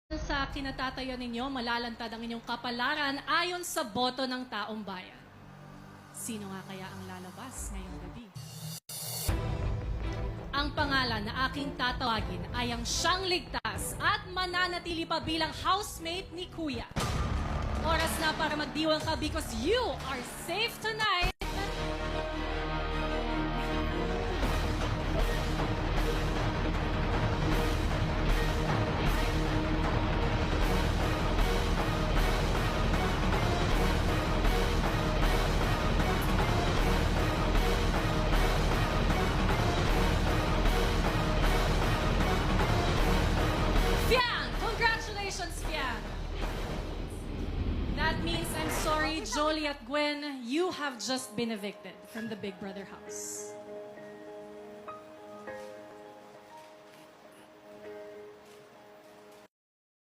Sa kinatatayo ninyo, malalantad ang inyong kapalaran ayon sa boto ng taong bayan. Sino nga kaya ang lalabas ngayong gabi? Ang pangalan na aking tatawagin ay ang siyang ligtas at mananatili pa bilang housemate ni Kuya. Oras na para magdiwang ka because you are safe tonight. Fiang! Congratulations, Fiang! That means I'm sorry, Jolie at Gwen, you have just been evicted from the Big Brother house.